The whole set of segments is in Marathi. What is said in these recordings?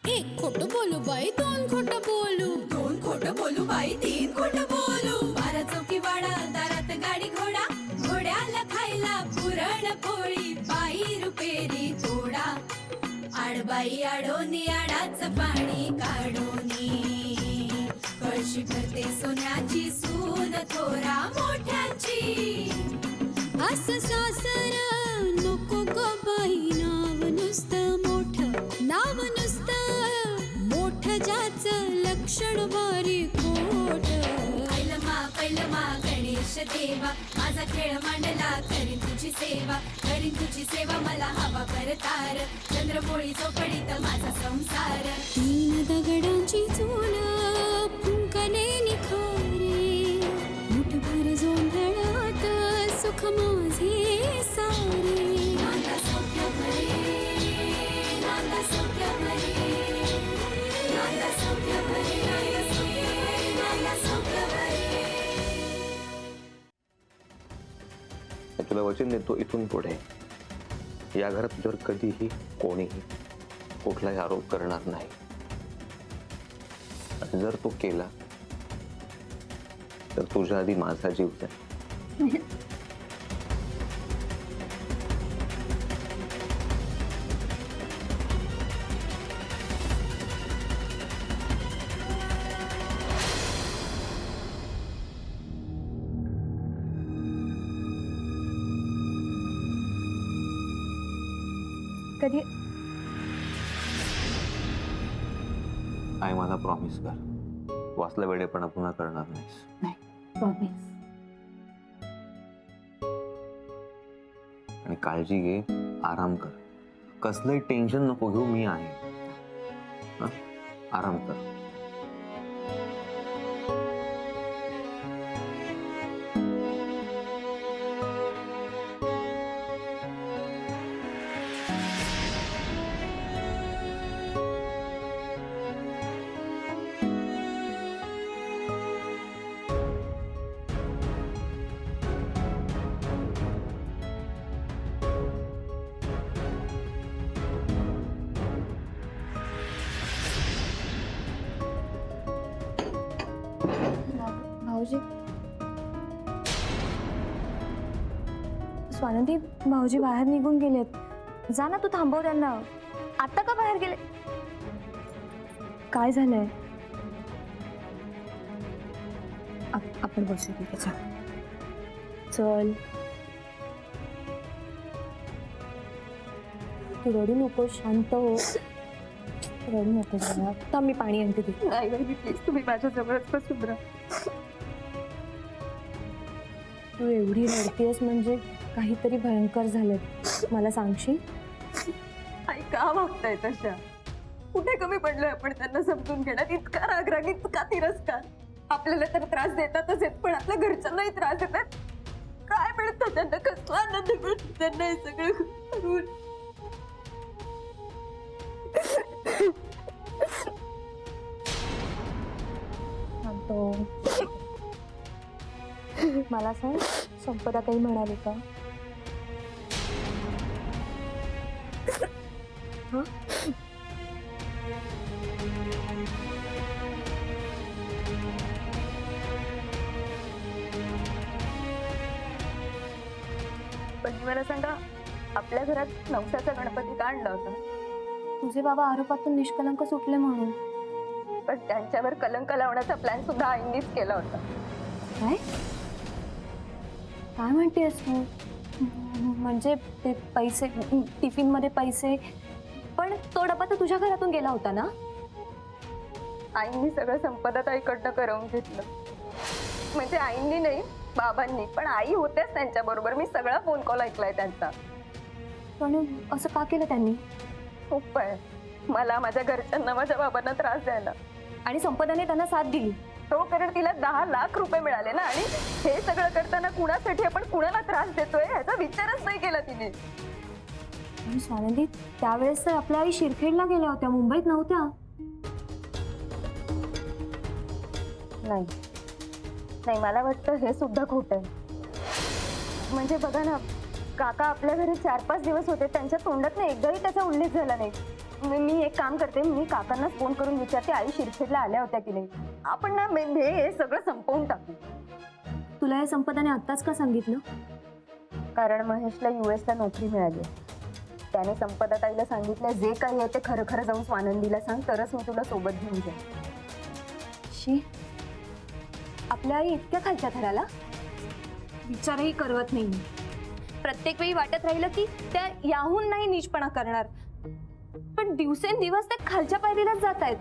एक खोटं बोलू बाई, दोन खोटं बोलू, दोन खोटं बोलू बाई, तीन खोटं बोलू. बारा चौकी वाडा, दारात गाडी घोडा, घोड्याला खायला पुरण पोळी, बाई रुपेरी थोडा. आडबाई आडोनी आडाचं पाणी काढोनी, कळशी भरते सोन्याची सून थोरा मोठ्याची. असं सासर नको ग बाई, नाव नुसतं मोठं, नाव नुसतं मोठं, ज्याचं लक्षण भारी खोट. पैलमा गणेश देवा, माझा खेळ मांडला, करीन तुझी सेवा, करीन तुझी सेवा, मला हवा करतार, चंद्रपोळी चौकडीत माझा संसार. तीन दगडांची चूल फुंकले निखारे, मुठभर जोंधळात सुख माझे सारे. नांदा सौख्य भरे, नांदा सौख्य भरे, नांदा सौख्य भरे, नांदा सौख्य भरे. तुला वचन देतो, इथून पुढे या घरात तुझ्यावर कधीही कोणीही कुठलाही आरोप करणार नाही. आणि जर तो केला तर तुझ्या आधी माझा जीव जाईल. कधी आई मला प्रॉमिस कर, तू असला वेडेपणा पुन्हा करणार नाहीस. नाही, प्रॉमिस. आणि काळजी घे, आराम कर, कसलंही टेन्शन नको घेऊ, मी आहे. हं? आराम कर. भाऊजी, स्वानंदी, भाऊजी बाहेर निघून गेलेत. जा ना, तू थांबव त्यांना. आता का बाहेर गेले? काय झालंय? आपण बसू तिथे. चल, तू रडू नको, शांत हो. रडू नको जरा. आता मी पाणी आणते तुझं. नाही बाई, प्लीज तुम्ही माझ्या जवळच बसून राहा. तू एवढी रडतेस म्हणजे काहीतरी भयंकर झालंय. मला सांगशील? आई का वागताय तशा? कुठे कमी पडलोय आपण त्यांना समजून घेण्यात? इतका रागराग, इतका तिरस्कार. आपल्याला तर त्रास देतातच आहेत, पण आपल्या घरच्यांनाही त्रास देतात. काय मिळतं त्यांना? कसला आनंद मिळतो त्यांना हे सगळं करून? तो मला सांग, संपदा काही म्हणाली का? हं? पण मला सांगा, आपल्या घरात नवसाचा गणपती का आणला होता? तुझे बाबा आरोपातून निष्कलंक सुटले म्हणून. पण त्यांच्यावर कलंक लावण्याचा प्लॅन सुद्धा आईंनीच केला होता. काय काय म्हणतेस तू? म्हणजे ते पैसे, टिफिन मध्ये पैसे, पण तो डबा तर तुझ्या घरातून गेला होता ना? आईंनी सगळं संपदा ताईकडनं करवून घेतलं. म्हणजे आईंनी नाही, बाबांनी. पण आई होतेच त्यांच्या बरोबर. मी सगळा फोन कॉल ऐकलाय त्यांचा. पण असं का केलं त्यांनी? उपाय मला, माझ्या घरच्यांना, माझ्या बाबांना त्रास द्यायला. आणि संपदाने त्यांना साथ दिली. तो कारण तिला 10 लाख रुपये मिळाले ना. आणि हे सगळं करताना कुणासाठी आपण कुणाला त्रास देतोय ह्याचा विचारच नाही केला तिने. आणि स्वानंदी, त्यावेळेस तर आपल्या आई शिरखेडला गेल्या होत्या, मुंबईत नव्हत्या. नाही नाही, मला वाटतं हे सुद्धा खोटं आहे. म्हणजे बघा ना, काका आपल्या घरी 4-5 दिवस होते, त्यांच्या तोंडात एकदाही त्याचा उल्लेख झाला नाही. मी एक काम करते, मी काकांना फोन करून विचारते आई शिरखेडला आल्या होत्या की नाही. आपण ना हे सगळं संपवून टाकू. तुला हे संपदाने आत्ताच का सांगितलं? कारण महेशला US ला नोकरी मिळाली. त्याने संपदा ताईला सांगितलं जे काही आहे ते खरं खरं जाऊन स्वानंदीला सांग, तरच मी तुला सोबत घेऊन जाईन. शी, आपल्या आई इतक्या खालच्या थराला विचारही करवत नाही. प्रत्येक वेळी वाटत राहिलं की त्या याहून नाही नीचपणा करणार, पण दिवसेंदिवस त्या खालच्या पायरीलाच जात आहेत.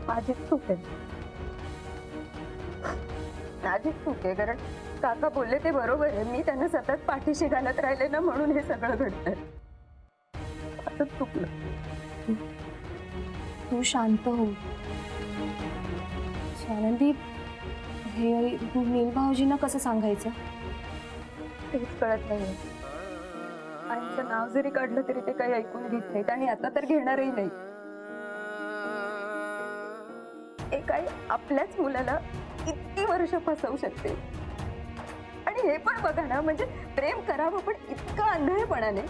माझीच चूक आहे, माझीच चूक आहे. कारण काका बोलले ते बरोबर आहे. मी त्यांना सतत पाठीशी घालत राहिले ना, म्हणून हे सगळं घडतंय. आता चुकलं. तू शांत हो स्वानंदी. हे तू नील भाऊजींना कसं सांगायचं? तेच कळत नाहीये. आईचं नाव जरी काढलं तरी ते काही ऐकून घेत नाहीत, आणि आता तर घेणारही नाही. एक आई आपल्याच मुलाला किती वर्ष फसवू शकते. आणि हे पण बघा ना, म्हणजे प्रेम करावं पण इतकं आंधळेपणाने.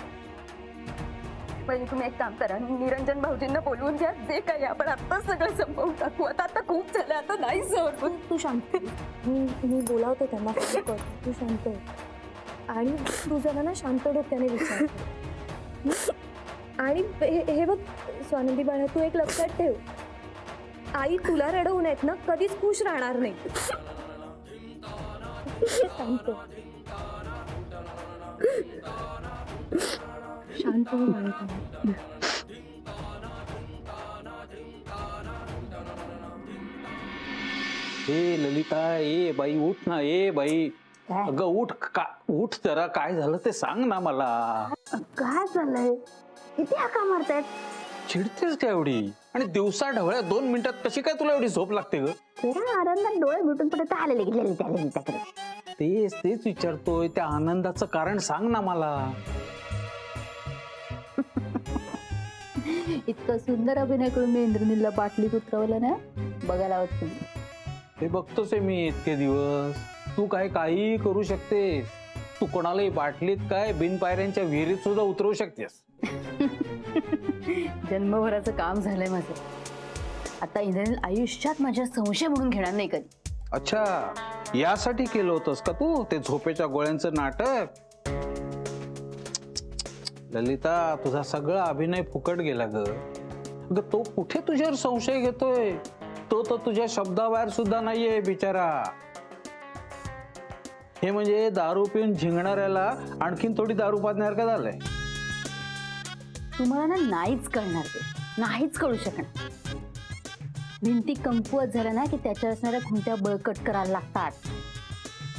म्हणजे तुम्ही एक काम करा, निरंजन भाऊजींना बोलवून घ्या, जे काही आपण आता सगळं संपवून टाकू. आता खूप झालं, आता नाही सहन. तू शांत. मी बोलावते त्यांना. तू शांत हो. आणि तू जरा ना शांत डोक्याने विचार. आणि हे बघ स्वानंदी बाळा, तू एक लक्षात ठेव, आई तुला रडवून आहेत ना कधीच खुश राहणार नाही. शांत शांत हो बाळा. ए ललिता, ए बाई उठ ना, ए बाई. अगं उठ, उठ जरा. काय झालं ते सांग ना मला. काय झालंय? किती हाका मारतायत? चिडतेस का एवढी? आणि दिवसा ढवळ्या 2 मिनिटात कशी काय तुला एवढी झोप लागते ग? आनंदात डोळे मिटून पडत आलेले गेलेले. तेच विचारतोय. त्या आनंदाचं कारण सांग ना मला. इतकं सुंदर अभिनय करून मी इंद्रनीलला बाटलीत उतरवलं ना, बघायला हवं तुम्ही. हे बघतोस आहे मी इतके दिवस. तू काही करू शकतेस. तू कोणालाही बाटलीत काय बिन पायऱ्यांच्या विहिरीत सुद्धा उतरवू शकतेस. जन्मभराचं काम झालंय माझं. आता इंद्रनील आयुष्यात माझ्या संशय म्हणून घेणार नाही कधी. अच्छा, यासाठी केलं होतंस का तू ते झोपेच्या गोळ्यांचं नाटक? ललिता, तुझा सगळा अभिनय फुकट गेला ग. तो कुठे तुझ्यावर संशय घेतोय? तो तर तुझ्या शब्दाबाहेर सुद्धा नाहीये बिचारा. हे म्हणजे दारू पिऊन झिंगणाऱ्याला आणखीन थोडी दारू पाजणार का झालंय? तुम्हाला ना नाहीच कळणार, ते नाहीच कळू शकणार. भिंती कमकुवत झाल्या ना की त्याच्या असणाऱ्या खुंट्या बळकट करायला लागतात.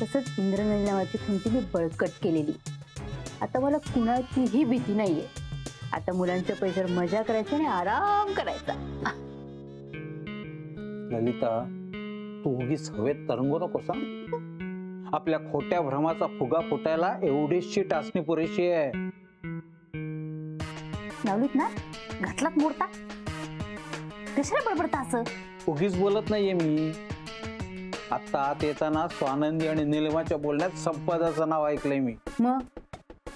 तसंच इंद्रनील नावाची खुंटी मी बळकट केलेली. आता मला कुणाचीही भीती नाहीये. आता मुलांच्या पैशावर मजा करायची आणि आराम करायचा. ललिता, तू उगीच हवेत तरंगू नकोस. आपल्या खोट्या भ्रमाचा फुगा फुटायला एवढीशी टाचणी पुरेशी आहे. लावलीत ना, घातलात मोडता. कशाला बडबडता असं? उगीच बोलत नाहीये मी. आता आत येताना स्वानंदी आणि निलिमाच्या बोलण्यात संपदाचं नाव ऐकलंय मी. मग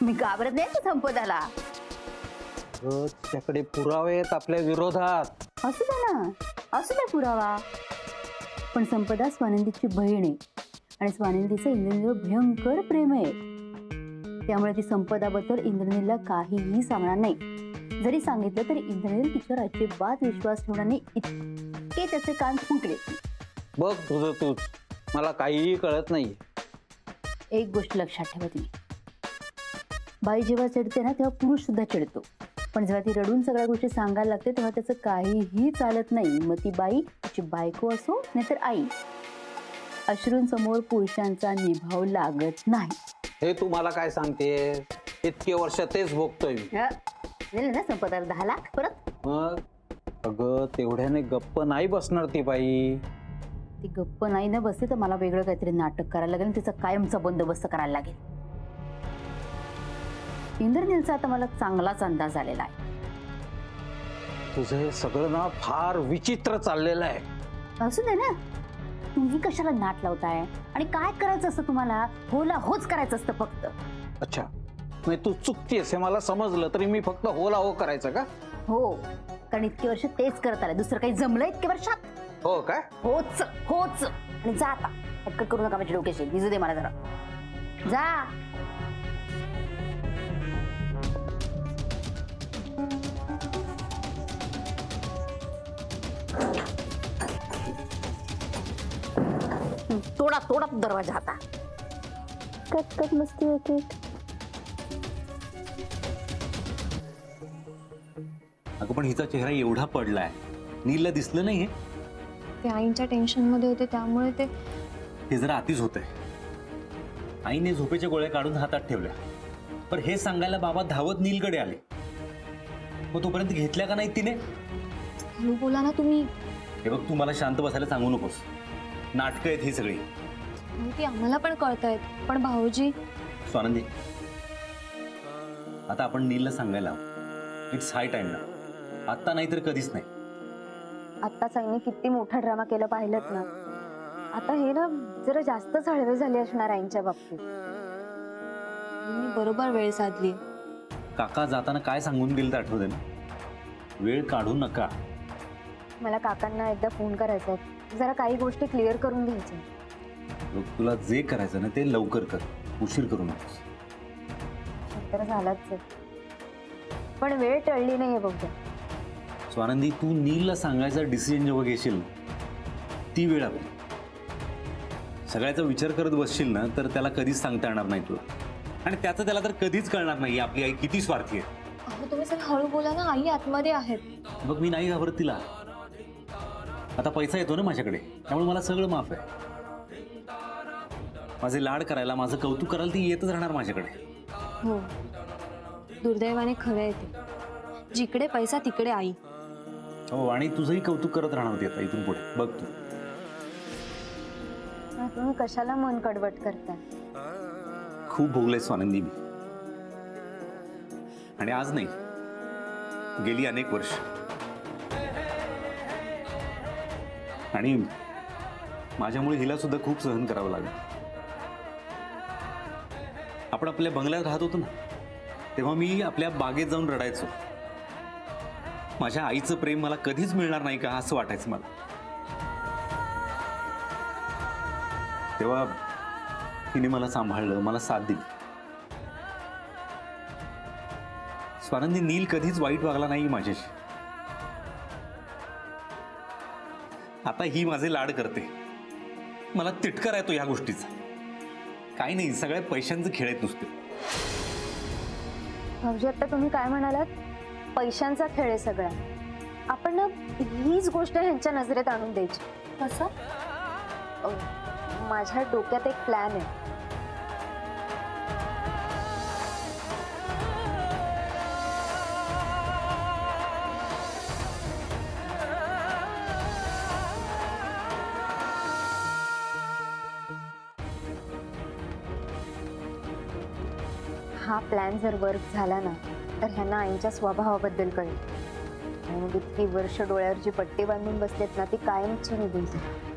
मी घाबरत नाही का संपदाला? त्याकडे पुरावे आहेत आपल्या विरोधात. असू दे ना, असू दे पुरावा. पण संपदा स्वानंदीची बहीण आहे आणि स्वानंदीचं इंद्रनीलवर भयंकर प्रेम आहे. त्यामुळे ती संपदाबद्दल इंद्रनीलला काहीही सांगणार नाही. जरी सांगितलं तरी इंद्रनील तिच्यावर अजिबात विश्वास ठेवणार नाही. इतके त्याचे कान फुंकले. बघ तुझं तूच, मला काहीही कळत नाही. एक गोष्ट लक्षात ठेवा तुम्ही, बाई जेव्हा चिडते ना तेव्हा पुरुष सुद्धा चिडतो. पण जेव्हा ती रडून सगळ्या गोष्टी सांगायला लागते तेव्हा त्याचं काहीही चालत नाही. मग ती बाई तिची बायको असो नाहीतर आई, अश्रूंसमोर पुरुषांचा निभाव लागत नाही. हे तू मला काय सांगते? इतके वर्ष तेच भोगतोय मी. दिले ना संपदाला 10 लाख परत. मग अगं तेवढ्याने गप्प नाही बसणार ती बाई. ती गप्प नाही ना बसते तर मला वेगळं काहीतरी नाटक करायला लागेल आणि तिचा कायमचा बंदोबस्त करायला लागेल. इंद्रनीलचा आता मला चांगलाच अंदाज आलेला आहे. तुझं हे सगळं ना फार विचित्र चाललेलं आहे. असू दे ना, तुम्ही कशाला नाट लावताय? आणि काय करायचं असतं तुम्हाला? होला होच करायचं असतं फक्त. अच्छा, म्हणजे तू चुकतेस हे मला समजलं, तरी मी फक्त होला हो करायचं का? हो, कारण इतकी वर्ष तेच करत आले, दुसरं काही जमलं इतके वर्षात? हो काय? होच होच. आणि जा आता, हटकट करू नका माझ्या डोक्याशी. विजू दे मला जरा. जा. तोडा तोडा दरवाजा आता. कटकट मस्ती होती. अगं पण हिचा चेहरा एवढा पडलाय, नीलला दिसलं नाहीये? ते आईंच्या टेन्शन मध्ये होते त्यामुळे ते हे जरा अतिच होतंय. आईने झोपेच्या गोळ्या काढून हातात ठेवल्या, पण हे सांगायला बाबा धावत नीलकडे आले. मग तोपर्यंत घेतल्या का नाही तिने? हळू बोला ना तुम्ही. हे बघ, तू मला शांत बसायला सांगू नकोस. नाटकं आहेत ही सगळी. ती आम्हाला पण कळतायत, पण भाऊजी. स्वानंदी, आता आपण नीलला सांगायला इट्स हाय टाइम ना. आत्ता नाही तर कधीच नाही. आत्ताच आईने किती मोठा ड्रामा केला पाहिलंत ना. आता हे ना जरा जास्तच हळवे झाले असणार आईंच्या बाबतीत. मी बरोबर वेळ साधली. काका जाताना काय सांगून गेलं तर आठवते ना, वेळ काढू नका. मला काकांना एकदा फोन करायचा आहे, जरा काही गोष्टी क्लिअर करून घ्यायच्या. लोक, तुला जे करायचं ना ते लवकर कर, उशीर करू नकोस. तर झालाच आहे, पण वेळ टळली नाहीये बघा. स्वानंदी, तू नीलला सांगायचा डिसिजन जेव्हा घेशील ती वेळ आपली. सगळ्याचा विचार करत बसशील ना तर त्याला कधीच सांगता येणार नाही तुला, आणि त्याचं त्याला तर कधीच कळणार नाही आपली आई किती स्वार्थी आहे. अहो तुम्ही सर हळू बोला ना, आई आतमध्ये आहेत. बघ, मी नाही घाबरत तिला. आता पैसा येतो ना माझ्याकडे, त्यामुळे मला सगळं माफ आहे. माझे लाड करायला, माझं कौतुक करायला ती येतच राहणार माझ्याकडे. हो, दुर्दैवाने खरं आहे ते. जिकडे पैसा तिकडे आई. हो, आणि तुझंही कौतुक करत राहणार होती आता इथून पुढे. बघ तू. तुम्ही कशाला मन कडवट करताय? खूप भोगले स्वानंदी मी, आणि आज नाही, गेली अनेक वर्ष. आणि माझ्यामुळे हिला सुद्धा खूप सहन करावं लागलं. आपण आपल्या बंगल्यात राहत होतो ना, तेव्हा मी आपल्या बागेत जाऊन रडायचो. माझ्या आईचं प्रेम मला कधीच मिळणार नाही का असं वाटायचं मला. तेव्हा हिने मला सांभाळलं, मला साथ दिली. स्वानंदी, नील कधीच वाईट वागला नाही माझ्याशी. आता ही माझे लाड करते. मला तिटकार येतो या गोष्टीचा. काही नाही, सगळ्या पैशांचे खेळ आहेत नुसते. भाऊजी, आता तुम्ही काय म्हणालात? पैशांचा खेळ आहे सगळा. आपण ना हीच गोष्ट ह्यांच्या नजरेत आणून द्यायची. कसं? माझ्या डोक्यात एक प्लॅन आहे. हा प्लॅन जर वर्क झाला ना तर ह्यांना आईंच्या स्वभावाबद्दल कळेल, आणि मग इतकी वर्ष डोळ्यावरची पट्टी बांधून बसलेत ना ती कायमची निघून जाईल.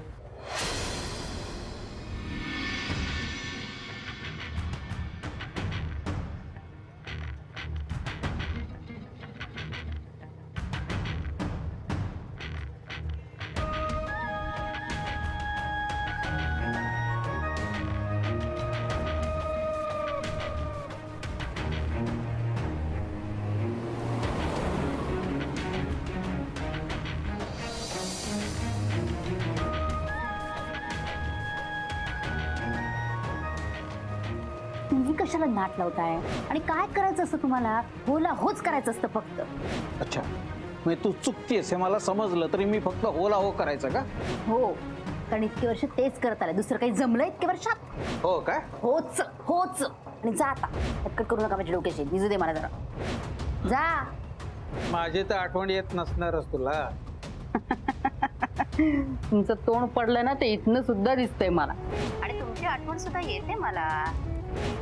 तुम्ही कशाला नाट लावताय? आणि काय करायचं असतं तुम्हाला? होला होच करायचं असतं फक्त. अच्छा, म्हणजे तू चुकतेस हे मला समजलं, तरी मी फक्त होला हो करायचं का? हो, कारण इतके वर्ष तेच करत आले, दुसरं काही जमलं इतके वर्षात? हो काय? होच होच. आणि जा आता, हटकट करू नका माझ्या डोक्याशी. विजू दे मला जरा. जा. माझी तर आठवण येत नसणारच तुला. तुमचं तोंड पडलं ना ते इथनं सुद्धा दिसतंय मला, आणि तुमची आठवण सुद्धा येते मला.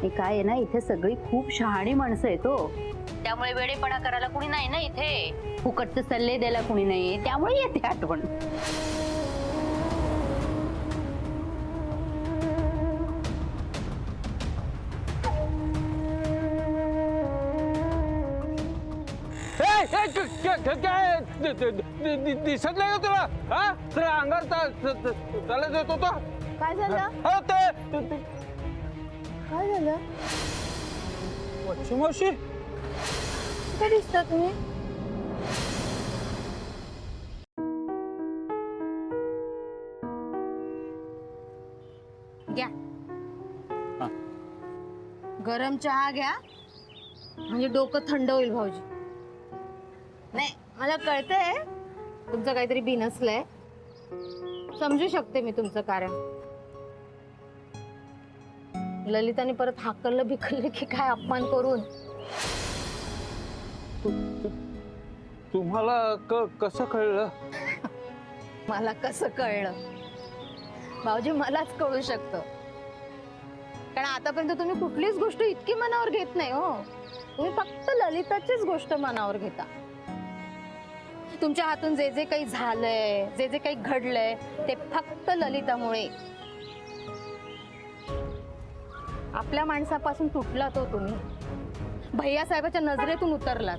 हे काय आहे ना, इथे सगळी खूप शहाणी माणसं आहेत हो, त्यामुळे वेडेपणा करायला कुणी नाही ना इथे. फुकटचे सल्ले द्यायला कुणी नाही, त्यामुळे येते आठवण. काय दिसत नाही का तुला? हा तुला अंगावर त्याला देत होतो. काय झालं? हा, ते काय झालं? वच्ची मावशी काय दिसता तुम्ही? घ्या हा. गरम चहा घ्या म्हणजे डोकं थंड होईल भाऊजी. नाही मला कळतंय तुमचं काहीतरी बिनसलंय, समजू शकते मी तुमचं कारण. ललिताने परत हाकललं बिकललं की काय अपमान करून. तुम्हाला कसं कळलं? मला कसं कळलं भाऊजी? मलाच कळू शकतं, कारण आतापर्यंत तुम्ही कुठलीच गोष्ट इतकी मनावर घेत नाही हो. तुम्ही फक्त ललिताचीच गोष्ट मनावर घेता. तुमच्या हातून जे जे काही झालंय, जे जे काही घडलंय ते फक्त ललितामुळे. आपल्या माणसापासून तुटला तो तुम्ही, भैया साहेबाच्या नजरेतून उतरलात.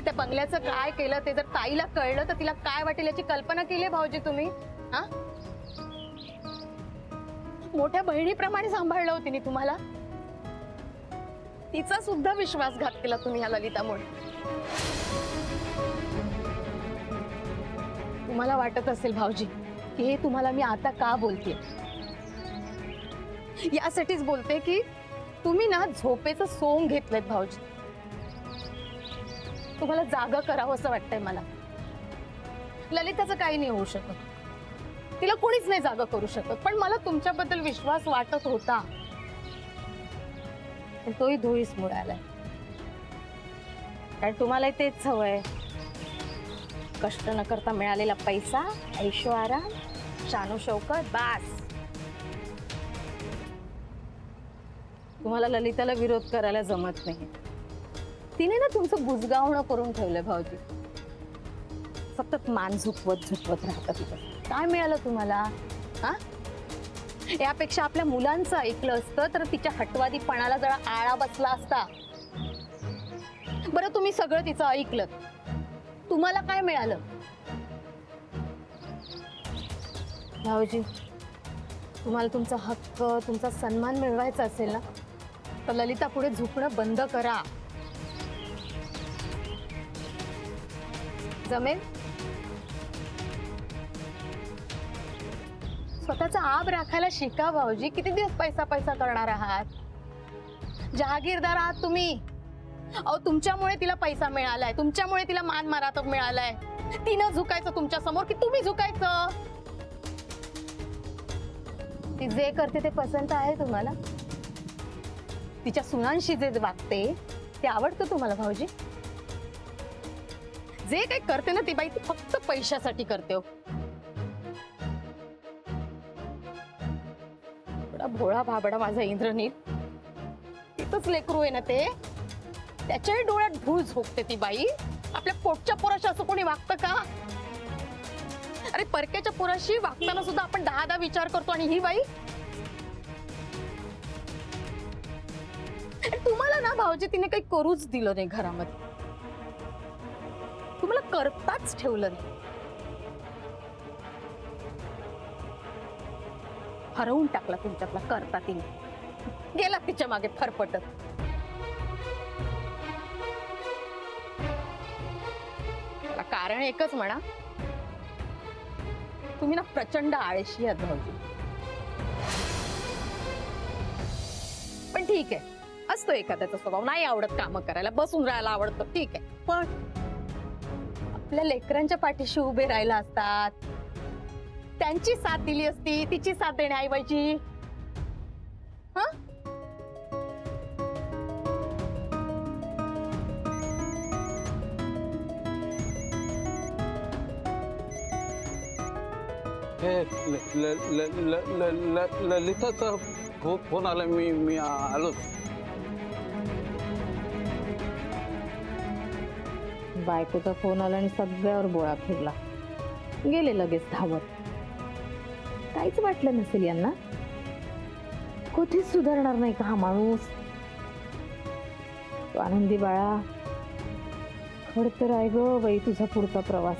त्या बंगल्याचं काय केलं ते जर ताईला कळलं तर तिला काय वाटेल याची कल्पना केली भाऊजी तुम्ही? हा, मोठ्या बहिणीप्रमाणे सांभाळलं होती तुम्हाला. तिचा सुद्धा विश्वासघात केला तुम्ही ह्या ललितामुळे. तुम्हाला वाटत असेल भाऊजी की हे तुम्हाला मी आता का बोलते, यासाठीच बोलते की तुम्ही ना झोपेचं सोंग घेतलंय भाऊजी. तुम्हाला जागा करावं असं वाटतंय मला. ललिताचं काही नाही होऊ शकत, तिला कोणीच नाही जागा करू शकत, पण मला तुमच्याबद्दल विश्वास वाटत होता, पण तोही धुळीस मिळालाय. कारण तुम्हाला तेच हवंय, कष्ट न करता मिळालेला पैसा, ऐशो आराम, शानो शौकत, बास. तुम्हाला ललिताला विरोध करायला जमत नाही. तिने ना तुमचं बुजगावणं करून ठेवलंय भाऊजी. सतत मान झुकवत राहतात तिथं. काय मिळालं तुम्हाला? हा, यापेक्षा आपल्या मुलांचं ऐकलं असतं तर तिच्या हटवादीपणाला जरा आळा बसला असता. बरं तुम्ही सगळं तिचं ऐकलं, तुम्हाला काय मिळालं? भाऊजी, तुम्हाला तुमचा हक्क, तुमचा सन्मान मिळवायचा असेल ना तर ललिता पुढे झुकणं बंद करा. जमेल? स्वतःचा आब राखायला शिका भाऊजी. किती दिवस पैसा पैसा करणार आहात? जहागीरदार आहात तुम्ही. अहो, तुमच्यामुळे तिला पैसा मिळालाय, तुमच्यामुळे तिला मान मारात मिळालाय. तिनं झुकायचं तुमच्या समोर की तुम्ही झुकायचं? ती जे करते ते पसंत आहे तुम्हाला? तिच्या सुनांशी जे वागते ते आवडतं तुम्हाला भाऊजी? जे काही करते ना ती बाई ती फक्त पैशासाठी करते हो. भोळा भाबडा माझा इंद्रनील, तिथंच लेकरू आहे ना ते, त्याच्याही डोळ्यात धूळ झोकते ती बाई. आपल्या पोटच्या पोराशी असं कोणी वागतं का? अरे परक्याच्या पोराशी वागताना सुद्धा आपण 10 विचार करतो, आणि ही बाई. तुम्हाला ना भाऊजी तिने काही करूच दिलं नाही घरामध्ये, तुम्हाला करताच ठेवलं नाही. हरवून टाकला तुमच्यातला करता तिने. गेला तिच्या मागे फरफटत. त्याला कारण एकच म्हणा, तुम्ही ना प्रचंड आळशी आहात भाऊजी. पण ठीक आहे, असतो एखाद्याचा स्वभाव, नाही आवडत काम करायला, बसून राहायला आवडतं, ठीक आहे. पण आपल्या लेकरांच्या पाठीशी उभे राहायला असतात, त्यांची साथ दिली असती, तिची साथ देण्याऐवजी. हा, ललिताचा फोन आला, मी आलो. बायकोचा फोन आला आणि सगळ्यावर बोळा फिरला. गेले लगेच धावत. काहीच वाटलं नसेल यांना, कुठेच सुधारणार नाही का हा माणूस. स्वानंदी बाळा खड तर आहे ग बाई तुझा पुढचा प्रवास.